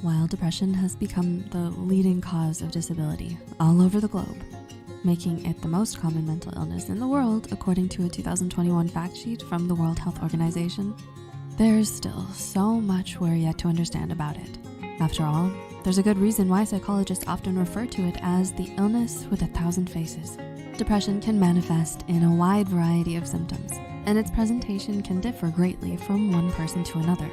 while depression has become the leading cause of disability all over the globe, making it the most common mental illness in the world, according to a 2021 fact sheet from the World Health Organization, there's still so much we're yet to understand about it. After all, there's a good reason why psychologists often refer to it as the illness with 1,000 faces. Depression can manifest in a wide variety of symptoms, and its presentation can differ greatly from one person to another.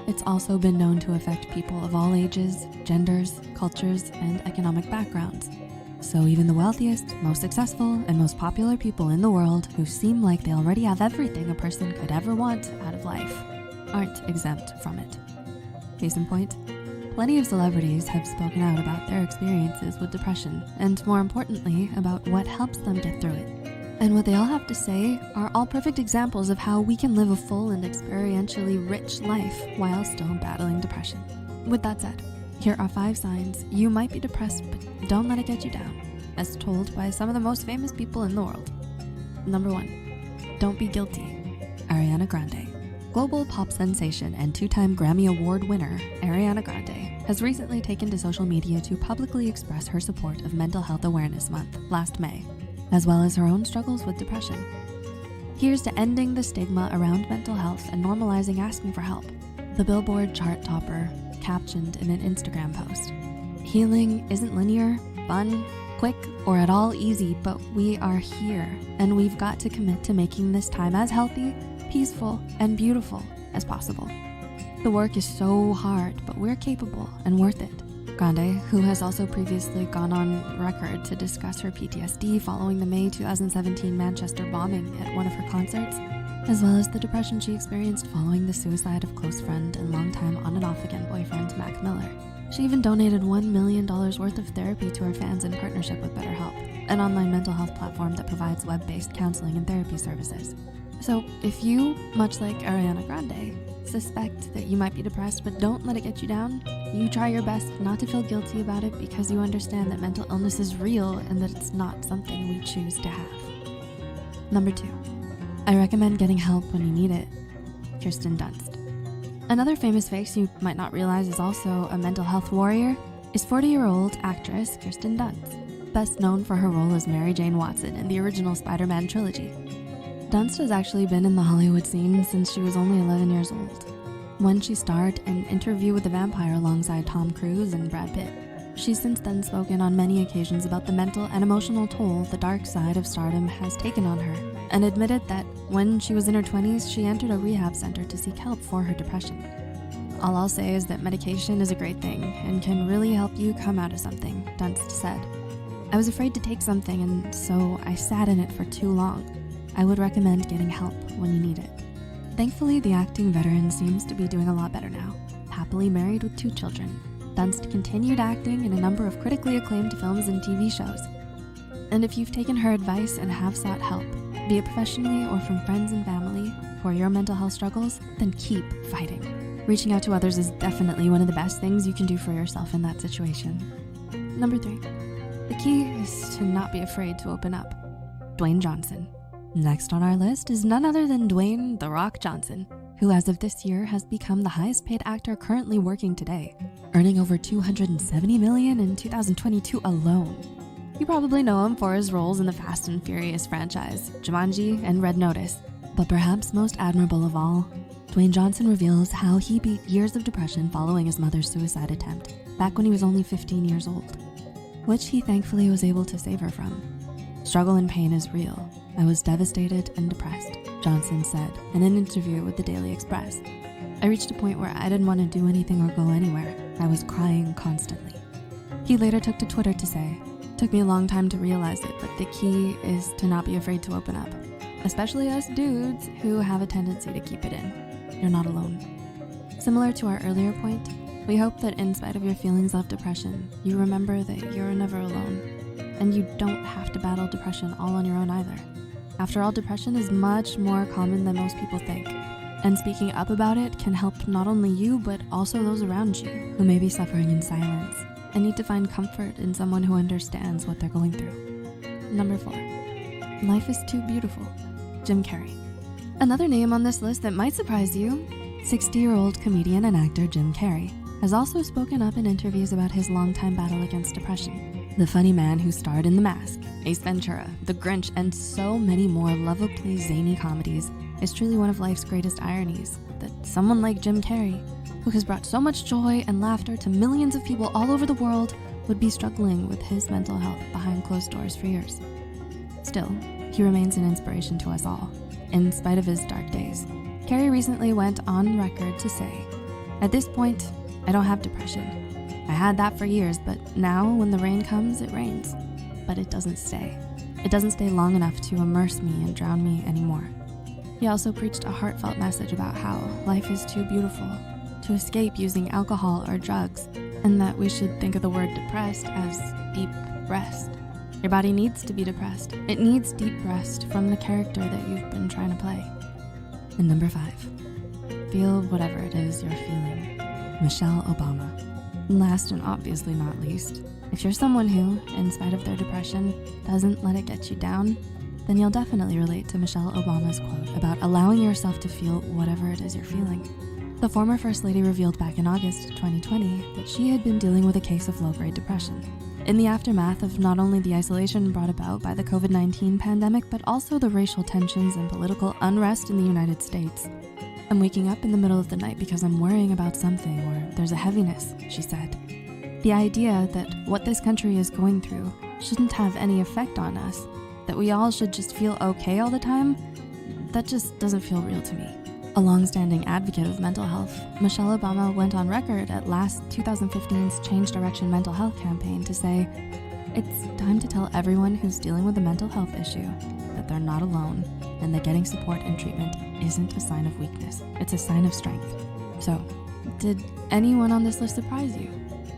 It's also been known to affect people of all ages, genders, cultures, and economic backgrounds. So even the wealthiest, most successful, and most popular people in the world who seem like they already have everything a person could ever want out of life aren't exempt from it. Case in point, plenty of celebrities have spoken out about their experiences with depression, and more importantly, about what helps them get through it. And what they all have to say are all perfect examples of how we can live a full and experientially rich life while still battling depression. With that said, here are 5 signs you might be depressed, but don't let it get you down, as told by some of the most famous people in the world. Number 1, don't be guilty. Ariana Grande. Global pop sensation and 2-time Grammy Award winner, Ariana Grande, has recently taken to social media to publicly express her support of Mental Health Awareness Month last May, as well as her own struggles with depression. Here's to ending the stigma around mental health and normalizing asking for help. The Billboard chart topper captioned in an Instagram post, "Healing isn't linear, fun, quick, or at all easy, but we are here, and we've got to commit to making this time as healthy, peaceful, and beautiful as possible. The work is so hard, but we're capable and worth it." Grande, who has also previously gone on record to discuss her PTSD following the May 2017 Manchester bombing at one of her concerts, as well as the depression she experienced following the suicide of close friend and longtime on and off again boyfriend Mac Miller. She even donated $1 million worth of therapy to her fans in partnership with BetterHelp, an online mental health platform that provides web-based counseling and therapy services. So if you, much like Ariana Grande, suspect that you might be depressed but don't let it get you down, you try your best not to feel guilty about it because you understand that mental illness is real and that it's not something we choose to have. Number 2, I recommend getting help when you need it. Kirsten Dunst. Another famous face you might not realize is also a mental health warrior is 40-year-old actress Kirsten Dunst, best known for her role as Mary Jane Watson in the original Spider-Man trilogy. Dunst has actually been in the Hollywood scene since she was only 11 years old, when she starred in Interview with the Vampire alongside Tom Cruise and Brad Pitt. She's since then spoken on many occasions about the mental and emotional toll the dark side of stardom has taken on her, and admitted that when she was in her 20s, she entered a rehab center to seek help for her depression. All I'll say is that medication is a great thing and can really help you come out of something, Dunst said. "I was afraid to take something, and so I sat in it for too long. I would recommend getting help when you need it." Thankfully, the acting veteran seems to be doing a lot better now, happily married with 2 children. Dunst continued acting in a number of critically acclaimed films and TV shows. And if you've taken her advice and have sought help, be it professionally or from friends and family, for your mental health struggles, then keep fighting. Reaching out to others is definitely one of the best things you can do for yourself in that situation. Number 3, the key is to not be afraid to open up. Dwayne Johnson. Next on our list is none other than Dwayne "The Rock" Johnson, who as of this year has become the highest paid actor currently working today, earning over $270 million in 2022 alone. You probably know him for his roles in the Fast and Furious franchise, Jumanji, and Red Notice. But perhaps most admirable of all, Dwayne Johnson reveals how he beat years of depression following his mother's suicide attempt, back when he was only 15 years old, which he thankfully was able to save her from. "Struggle and pain is real. I was devastated and depressed," Johnson said in an interview with the Daily Express. "I reached a point where I didn't want to do anything or go anywhere. I was crying constantly." He later took to Twitter to say, "Took me a long time to realize it, but the key is to not be afraid to open up, especially us dudes who have a tendency to keep it in. You're not alone." Similar to our earlier point, we hope that in spite of your feelings of depression, you remember that you're never alone, and you don't have to battle depression all on your own either. After all, depression is much more common than most people think, and speaking up about it can help not only you, but also those around you who may be suffering in silence and need to find comfort in someone who understands what they're going through. Number 4, life is too beautiful. Jim Carrey. Another name on this list that might surprise you, 60-year-old comedian and actor Jim Carrey has also spoken up in interviews about his longtime battle against depression. The funny man who starred in The Mask, Ace Ventura, The Grinch, and so many more lovably zany comedies is truly one of life's greatest ironies, that someone like Jim Carrey, who has brought so much joy and laughter to millions of people all over the world, would be struggling with his mental health behind closed doors for years. Still, he remains an inspiration to us all, in spite of his dark days. Carrey recently went on record to say, "At this point, I don't have depression. I had that for years, but now when the rain comes, it rains. But it doesn't stay. It doesn't stay long enough to immerse me and drown me anymore." He also preached a heartfelt message about how life is too beautiful to escape using alcohol or drugs, and that we should think of the word depressed as deep rest. Your body needs to be depressed. It needs deep rest from the character that you've been trying to play. And number 5, feel whatever it is you're feeling. Michelle Obama. Last and obviously not least, if you're someone who, in spite of their depression, doesn't let it get you down, then you'll definitely relate to Michelle Obama's quote about allowing yourself to feel whatever it is you're feeling. The former First Lady revealed back in August 2020 that she had been dealing with a case of low-grade depression in the aftermath of not only the isolation brought about by the COVID-19 pandemic, but also the racial tensions and political unrest in the United States. "I'm waking up in the middle of the night because I'm worrying about something, or there's a heaviness," she said. The idea that what this country is going through shouldn't have any effect on us, that we all should just feel okay all the time, that just doesn't feel real to me. A long-standing advocate of mental health, Michelle Obama went on record at last 2015's Change Direction mental health campaign to say, "It's time to tell everyone who's dealing with a mental health issue that they're not alone, and that getting support and treatment isn't a sign of weakness, it's a sign of strength." So, did anyone on this list surprise you?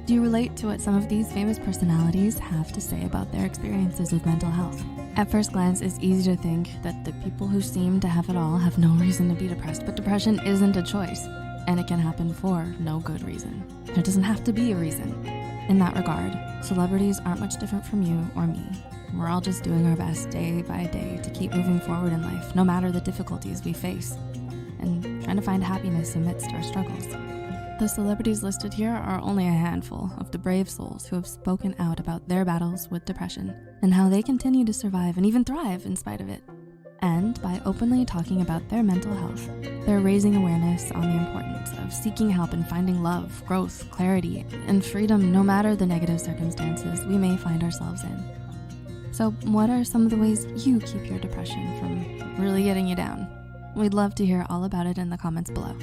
Do you relate to what some of these famous personalities have to say about their experiences with mental health? At first glance, it's easy to think that the people who seem to have it all have no reason to be depressed, but depression isn't a choice, and it can happen for no good reason. There doesn't have to be a reason. In that regard, celebrities aren't much different from you or me. We're all just doing our best day by day to keep moving forward in life, no matter the difficulties we face, and trying to find happiness amidst our struggles. The celebrities listed here are only a handful of the brave souls who have spoken out about their battles with depression and how they continue to survive and even thrive in spite of it. And by openly talking about their mental health, they're raising awareness on the importance of seeking help and finding love, growth, clarity, and freedom no matter the negative circumstances we may find ourselves in. So what are some of the ways you keep your depression from really getting you down? We'd love to hear all about it in the comments below.